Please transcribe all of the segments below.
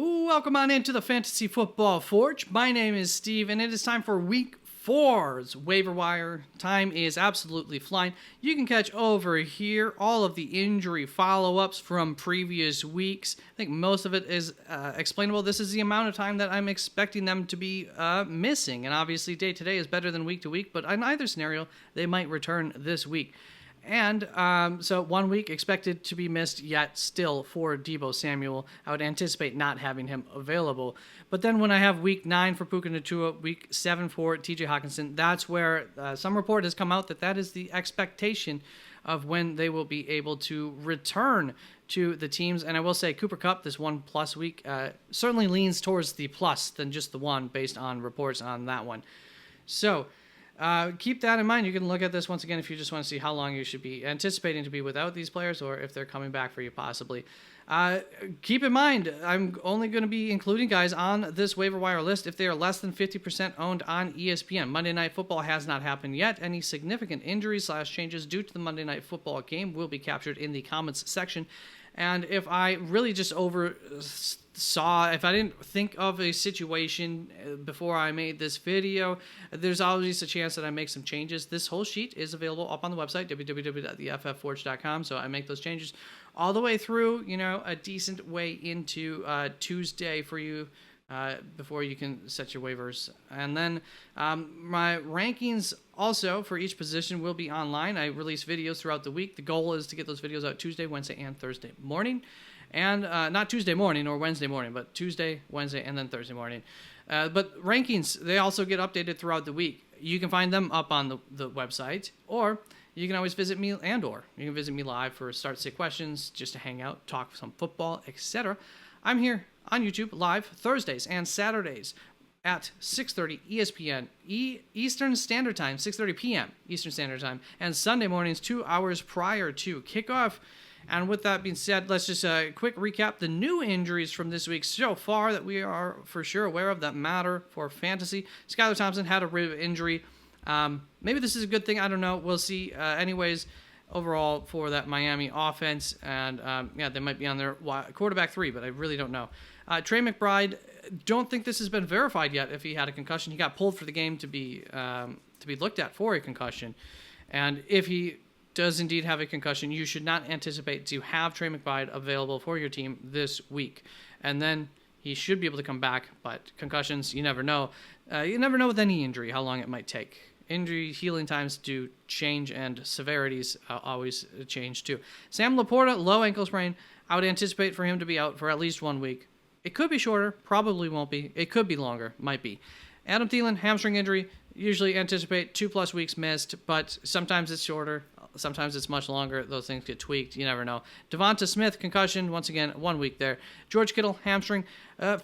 Welcome on into the Fantasy Football Forge. My name is Steve, and it is time for Week 4's waiver wire. Time is absolutely flying. You can catch over here all of the injury follow-ups from previous weeks. I think most of it is explainable. This is the amount of time that I'm expecting them to be missing, and obviously day-to-day is better than week-to-week, but in either scenario, they might return this week. And so 1 week expected to be missed, yet still for Deebo Samuel. I would anticipate not having him available. But then when I have week 9 for Puka Nacua, week 7 for TJ Hawkinson, that's where some report has come out that is the expectation of when they will be able to return to the teams. And I will say Cooper Kupp, this 1+ week, certainly leans towards the plus than just the 1 based on reports on that one. So keep that in mind. You can look at this once again if you just want to see how long you should be anticipating to be without these players or if they're coming back for you possibly. Keep in mind, I'm only going to be including guys on this waiver wire list if they are less than 50% owned on ESPN. Monday Night Football has not happened yet. Any significant injuries/changes due to the Monday Night Football game will be captured in the comments section. And if I really just if I didn't think of a situation before I made this video, there's always a chance that I make some changes. This whole sheet is available up on the website, www.theFFforge.com, so I make those changes all the way through, a decent way into Tuesday for you before you can set your waivers. And then my rankings also for each position will be online. I release videos throughout the week. The goal is to get those videos out Tuesday, Wednesday, and Thursday morning. And not Tuesday morning or Wednesday morning, but Tuesday, Wednesday, and then Thursday morning. But rankings, they also get updated throughout the week. You can find them up on the website, or you can always visit me, you can visit me live for Start Sit Questions, just to hang out, talk some football, etc. I'm here on YouTube live Thursdays and Saturdays at 6:30 ESPN Eastern Standard Time, 6:30 p.m. Eastern Standard Time, and Sunday mornings 2 hours prior to kickoff. And with that being said, let's just quick recap the new injuries from this week so far that we are for sure aware of that matter for fantasy. Skylar Thompson had a rib injury. Maybe this is a good thing. I don't know. We'll see. Anyways, overall for that Miami offense, and they might be on their quarterback 3, but I really don't know. Trey McBride, don't think this has been verified yet if he had a concussion. He got pulled for the game to be looked at for a concussion. And if he does indeed have a concussion, you should not anticipate to have Trey McBride available for your team this week. And then he should be able to come back, but concussions, you never know. You never know with any injury how long it might take. Injury healing times do change, and severities always change too. Sam Laporta, low ankle sprain. I would anticipate for him to be out for at least 1 week. It could be shorter, probably won't be. It could be longer, might be. Adam Thielen, hamstring injury. Usually anticipate 2+ weeks missed, but sometimes it's shorter. Sometimes it's much longer. Those things get tweaked. You never know. Devonta Smith, concussion. Once again, 1 week there. George Kittle, hamstring.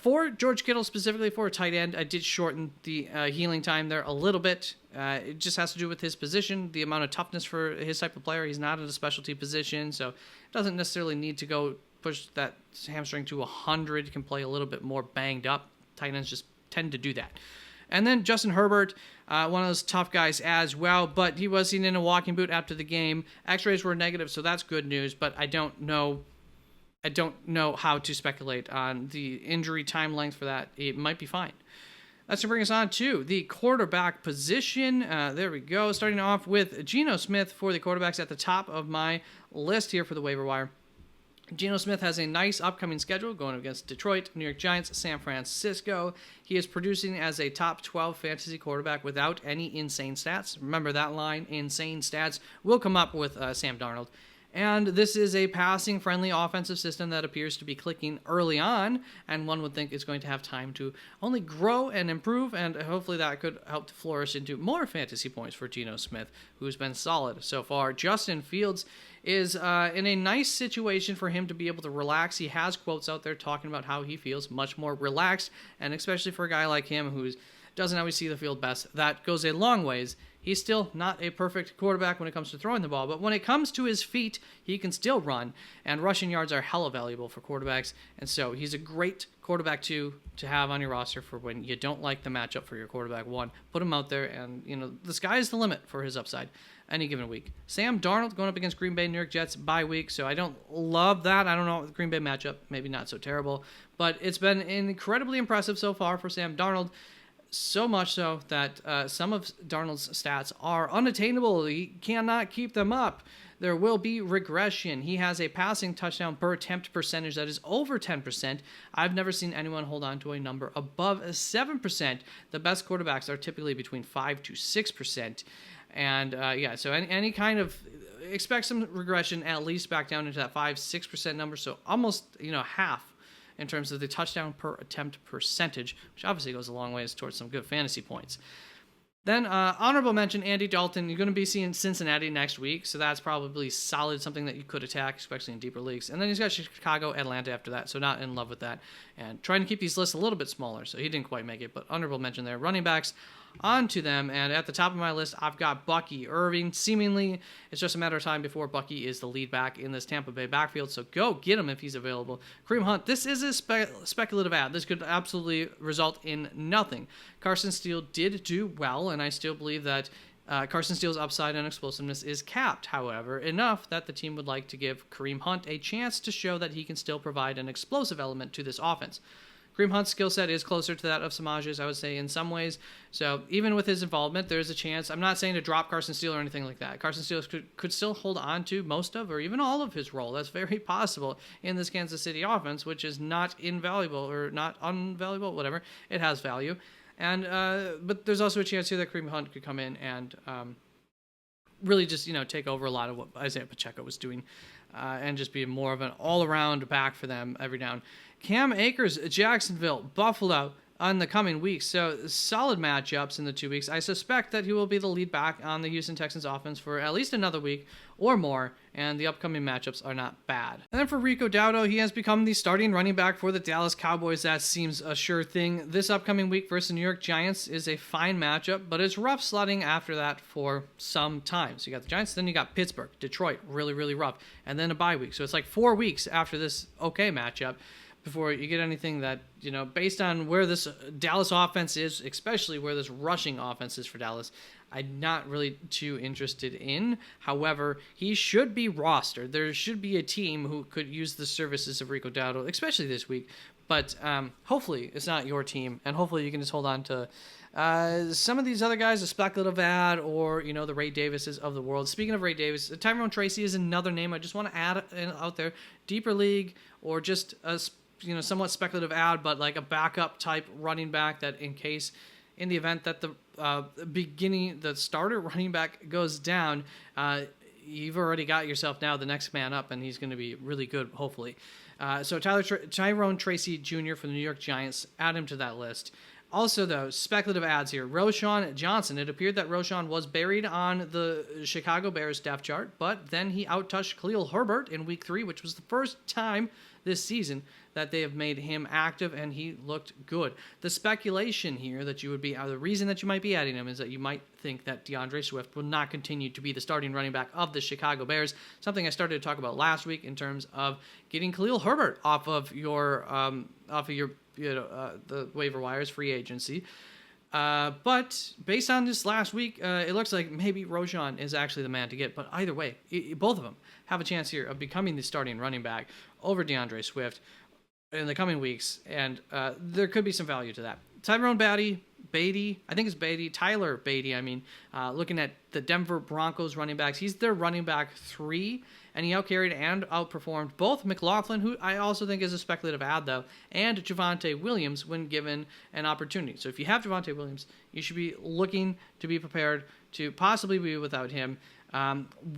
For George Kittle, specifically for a tight end, I did shorten the healing time there a little bit. It just has to do with his position, the amount of toughness for his type of player. He's not in a specialty position, so doesn't necessarily need to go push that hamstring to 100. Can play a little bit more banged up. Tight ends just tend to do that. And then Justin Herbert, one of those tough guys as well, but he was seen in a walking boot after the game. X-rays were negative, so that's good news, but I don't know how to speculate on the injury time length for that. It might be fine. That's to bring us on to the quarterback position. There we go. Starting off with Geno Smith for the quarterbacks at the top of my list here for the waiver wire. Geno Smith has a nice upcoming schedule going against Detroit, New York Giants, San Francisco. He is producing as a top 12 fantasy quarterback without any insane stats. Remember that line, insane stats, will come up with Sam Darnold. And this is a passing-friendly offensive system that appears to be clicking early on, and one would think is going to have time to only grow and improve, and hopefully that could help to flourish into more fantasy points for Geno Smith, who's been solid so far. Justin Fields is in a nice situation for him to be able to relax. He has quotes out there talking about how he feels much more relaxed, and especially for a guy like him who's doesn't always see the field best. That goes a long ways. He's still not a perfect quarterback when it comes to throwing the ball, but when it comes to his feet, he can still run, and rushing yards are hella valuable for quarterbacks, and so he's a great quarterback to have on your roster for when you don't like the matchup for your quarterback one. Put him out there, and the sky is the limit for his upside any given week. Sam Darnold going up against Green Bay, New York Jets bye week, so I don't love that. I don't know, the Green Bay matchup, maybe not so terrible, but it's been incredibly impressive so far for Sam Darnold. So much so that some of Darnold's stats are unattainable. He cannot keep them up. There will be regression. He has a passing touchdown per attempt percentage that is over 10%. I've never seen anyone hold on to a number above 7%. The best quarterbacks are typically between 5 to 6%. And so any kind of, expect some regression at least back down into that 5-6% number. So almost half in terms of the touchdown per attempt percentage, which obviously goes a long ways towards some good fantasy points. Then honorable mention, Andy Dalton. You're going to be seeing Cincinnati next week, so that's probably solid, something that you could attack, especially in deeper leagues. And then he's got Chicago, Atlanta after that, so not in love with that. And trying to keep these lists a little bit smaller, so he didn't quite make it, but honorable mention there. Running backs, on to them, and at the top of my list, I've got Bucky Irving. Seemingly, it's just a matter of time before Bucky is the lead back in this Tampa Bay backfield, so go get him if he's available. Kareem Hunt, this is a speculative ad. This could absolutely result in nothing. Carson Steele did do well, and I still believe that Carson Steele's upside and explosiveness is capped, however, enough that the team would like to give Kareem Hunt a chance to show that he can still provide an explosive element to this offense. Kareem Hunt's skill set is closer to that of Samaje's, I would say, in some ways. So even with his involvement, there's a chance. I'm not saying to drop Carson Steele or anything like that. Carson Steele could still hold on to most of or even all of his role. That's very possible in this Kansas City offense, which is not invaluable or not unvaluable, whatever. It has value. And but there's also a chance here that Kareem Hunt could come in and really just take over a lot of what Isaiah Pacheco was doing and just be more of an all-around back for them every down. Cam Akers, Jacksonville, Buffalo on the coming weeks. So solid matchups in the 2 weeks. I suspect that he will be the lead back on the Houston Texans offense for at least another week or more, and the upcoming matchups are not bad. And then for Rico Dowdle, he has become the starting running back for the Dallas Cowboys. That seems a sure thing. This upcoming week versus the New York Giants is a fine matchup, but it's rough slotting after that for some time. So you got the Giants, then you got Pittsburgh, Detroit, really, really rough, and then a bye week. So it's like 4 weeks after this okay matchup before you get anything that, based on where this Dallas offense is, especially where this rushing offense is for Dallas, I'm not really too interested in. However, he should be rostered. There should be a team who could use the services of Rico Dowdle, especially this week. But hopefully it's not your team, and hopefully you can just hold on to some of these other guys, a speculative ad, or the Ray Davises of the world. Speaking of Ray Davis, Tyrone Tracy is another name I just want to add out there. Deeper league, or just a somewhat speculative ad, but like a backup type running back that in the event that the starter running back goes down, you've already got yourself now the next man up, and he's going to be really good, hopefully. So Tyrone Tracy Jr. from the New York Giants, add him to that list. Also, though, speculative ads here. Roschon Johnson. It appeared that Roschon was buried on the Chicago Bears depth chart, but then he outtouched Khalil Herbert in Week 3, which was the first time this season that they have made him active, and he looked good. The speculation here that the reason that you might be adding him is that you might think that DeAndre Swift will not continue to be the starting running back of the Chicago Bears, something I started to talk about last week in terms of getting Khalil Herbert off of your the waiver wires, free agency. But based on this last week, it looks like maybe Roschon is actually the man to get. But either way, both of them have a chance here of becoming the starting running back over DeAndre Swift in the coming weeks, and there could be some value to that. Tyrone Tyler Beatty, looking at the Denver Broncos running backs, he's their running back 3, and he outcarried and outperformed both McLaughlin, who I also think is a speculative ad, though, and Javonte Williams when given an opportunity. So if you have Javonte Williams, you should be looking to be prepared to possibly be without him.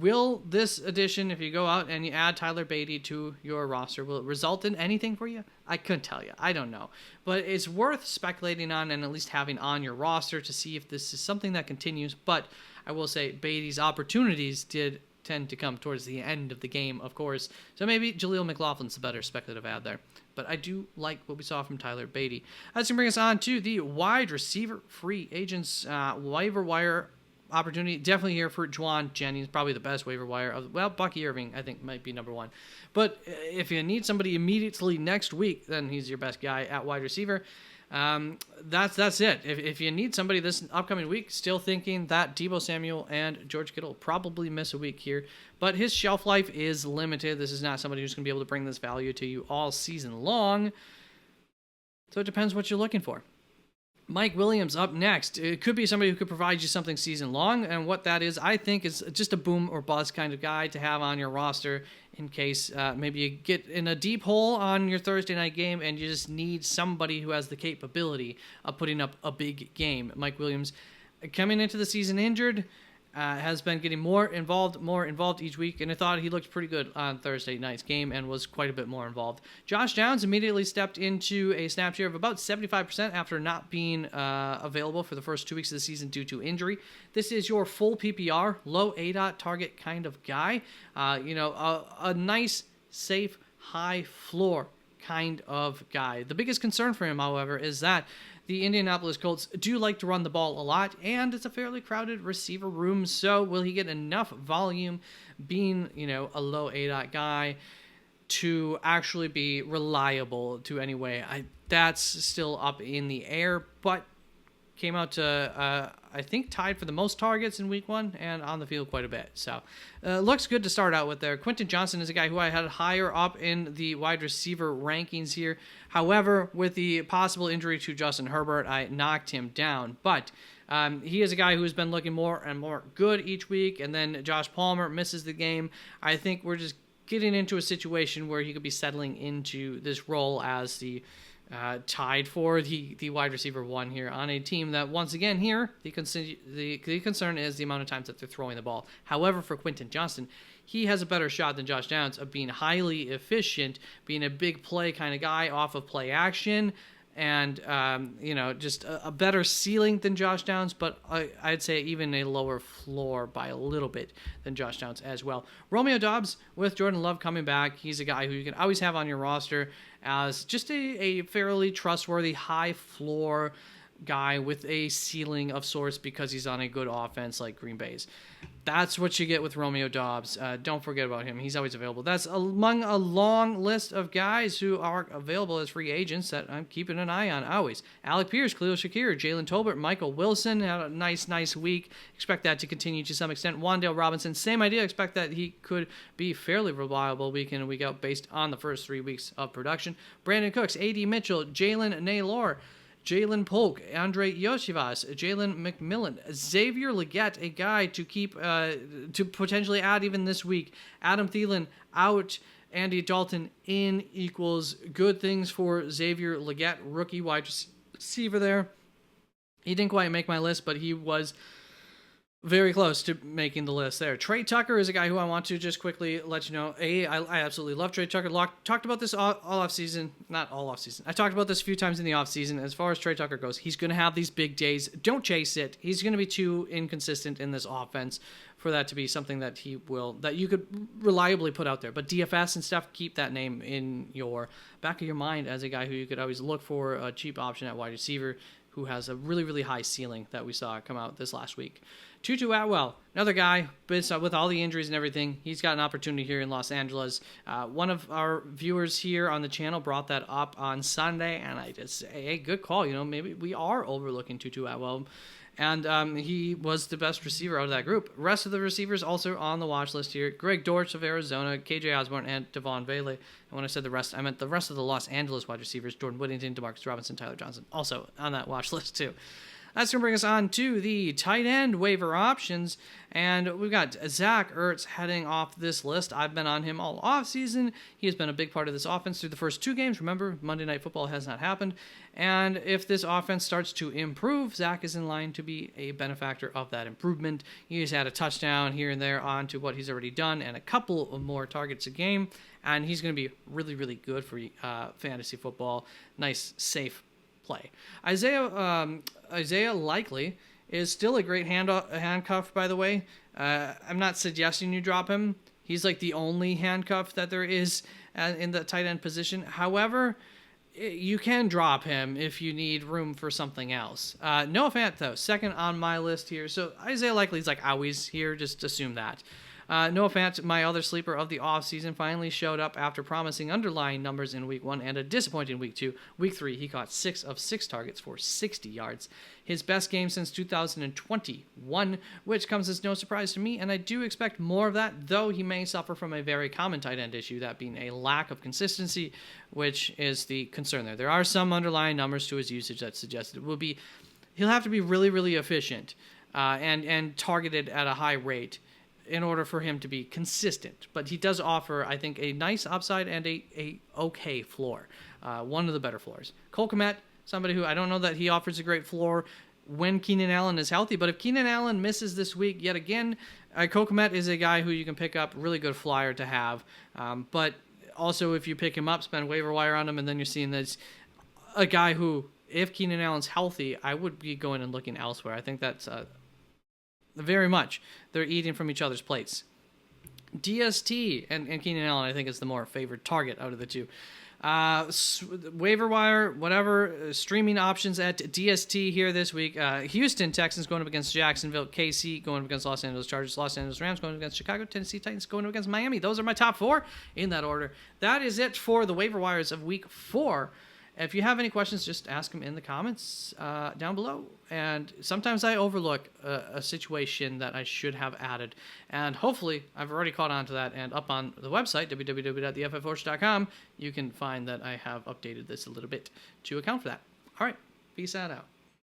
Will this addition, if you go out and you add Tyler Beatty to your roster, will it result in anything for you? I couldn't tell you. I don't know. But it's worth speculating on and at least having on your roster to see if this is something that continues. But I will say Beatty's opportunities did tend to come towards the end of the game, of course. So maybe Jaleel McLaughlin's the better speculative ad there. But I do like what we saw from Tyler Beatty. That's going to bring us on to the wide receiver free agents waiver wire opportunity. Definitely here for Juwan Jennings, probably the best waiver wire. Well, Bucky Irving, I think, might be number one. But if you need somebody immediately next week, then he's your best guy at wide receiver. That's it. If you need somebody this upcoming week, still thinking that Deebo Samuel and George Kittle will probably miss a week here, but his shelf life is limited. This is not somebody who's going to be able to bring this value to you all season long. So it depends what you're looking for. Mike Williams up next. It could be somebody who could provide you something season long, and what that is, I think, is just a boom or bust kind of guy to have on your roster in case maybe you get in a deep hole on your Thursday night game and you just need somebody who has the capability of putting up a big game. Mike Williams, coming into the season injured, has been getting more involved each week, and I thought he looked pretty good on Thursday night's game and was quite a bit more involved. Josh Downs immediately stepped into a snap share of about 75% after not being available for the first 2 weeks of the season due to injury. This is your full PPR, low ADOT target kind of guy. A nice, safe, high floor kind of guy. The biggest concern for him, however, is that the Indianapolis Colts do like to run the ball a lot, and it's a fairly crowded receiver room, so will he get enough volume being, a low ADOT guy to actually be reliable to any way? That's still up in the air, but came out to, I think, tied for the most targets in week one and on the field quite a bit. So looks good to start out with there. Quentin Johnson is a guy who I had higher up in the wide receiver rankings here. However, with the possible injury to Justin Herbert, I knocked him down. But he is a guy who's been looking more and more good each week. And then Josh Palmer misses the game. I think we're just getting into a situation where he could be settling into this role as the tied for the wide receiver one here on a team that, once again, here the concern is the amount of times that they're throwing the ball. However, for Quentin Johnston, he has a better shot than Josh Downs of being highly efficient, being a big play kind of guy off of play action, and just a better ceiling than Josh Downs, but I'd say even a lower floor by a little bit than Josh Downs as well. Romeo Doubs, with Jordan Love coming back, he's a guy who you can always have on your roster as just a fairly trustworthy high floor guy with a ceiling of sorts because he's on a good offense like Green Bay's. That's what you get with Romeo Doubs. Don't forget about him. He's always available. That's among a long list of guys who are available as free agents that I'm keeping an eye on always. Alec Pierce, Khalil Shakir, Jalen Tolbert, Michael Wilson had a nice week. Expect that to continue to some extent. Wan'Dale Robinson, same idea. Expect that he could be fairly reliable week in and week out based on the first 3 weeks of production. Brandon Cooks, A.D. Mitchell, Jalen Naylor, Jalen Polk, Andre Yoshivas, Jalen McMillan, Xavier Legette, a guy to keep to potentially add even this week. Adam Thielen out, Andy Dalton in equals good things for Xavier Legette, rookie wide receiver there. He didn't quite make my list, but he was very close to making the list there. Trey Tucker is a guy who I want to just quickly let you know. I absolutely love Trey Tucker. Talked about this all offseason. Not all offseason. I talked about this a few times in the offseason. As far as Trey Tucker goes, he's going to have these big days. Don't chase it. He's going to be too inconsistent in this offense for that to be something that you could reliably put out there. But DFS and stuff, keep that name in your back of your mind as a guy who you could always look for a cheap option at wide receiver who has a really, really high ceiling that we saw come out this last week. Tutu Atwell, another guy, with all the injuries and everything, he's got an opportunity here in Los Angeles. One of our viewers here on the channel brought that up on Sunday, and I just say, hey, good call. Maybe we are overlooking Tutu Atwell. And he was the best receiver out of that group. Rest of the receivers also on the watch list here. Greg Dortch of Arizona, KJ Osborne, and Devon Bailey. And when I said the rest, I meant the rest of the Los Angeles wide receivers. Jordan Whittington, DeMarcus Robinson, Tyler Johnson, also on that watch list too. That's going to bring us on to the tight end waiver options. And we've got Zach Ertz heading off this list. I've been on him all offseason. He has been a big part of this offense through the first 2 games. Remember, Monday Night Football has not happened. And if this offense starts to improve, Zach is in line to be a benefactor of that improvement. He's had a touchdown here and there on to what he's already done and a couple of more targets a game. And he's going to be really, really good for fantasy football. Nice, safe play. Isaiah Likely is still a great handcuff, by the way. I'm not suggesting you drop him. He's like the only handcuff that there is in the tight end position. However, you can drop him if you need room for something else. Noah Fant, though, second on my list here. So Isaiah Likely's like always here. Just assume that. Noah Fant, my other sleeper of the offseason, finally showed up after promising underlying numbers in week 1 and a disappointing week 2. Week 3, he caught 6 of 6 targets for 60 yards. His best game since 2021, which comes as no surprise to me, and I do expect more of that, though he may suffer from a very common tight end issue, that being a lack of consistency, which is the concern there. There are some underlying numbers to his usage that suggest he'll have to be really, really efficient and targeted at a high rate in order for him to be consistent. But he does offer, I think, a nice upside and a okay floor. One of the better floors. Cole Kmet, somebody who I don't know that he offers a great floor when Keenan Allen is healthy, but if Keenan Allen misses this week yet again, Cole Kmet is a guy who you can pick up, really good flyer to have. But also if you pick him up, spend waiver wire on him, and then you're seeing this a guy who, if Keenan Allen's healthy, I would be going and looking elsewhere. I think that's very much they're eating from each other's plates. DST and Keenan Allen, I think, is the more favored target out of the two. Waiver wire, whatever, streaming options at DST here this week. Houston Texans going up against Jacksonville. KC going up against Los Angeles Chargers. Los Angeles Rams going up against Chicago. Tennessee Titans going up against Miami. Those are my top 4 in that order. That is it for the waiver wires of week 4. If you have any questions, just ask them in the comments down below. And sometimes I overlook a situation that I should have added. And hopefully, I've already caught on to that. And up on the website, www.thefforge.com, you can find that I have updated this a little bit to account for that. All right, peace out.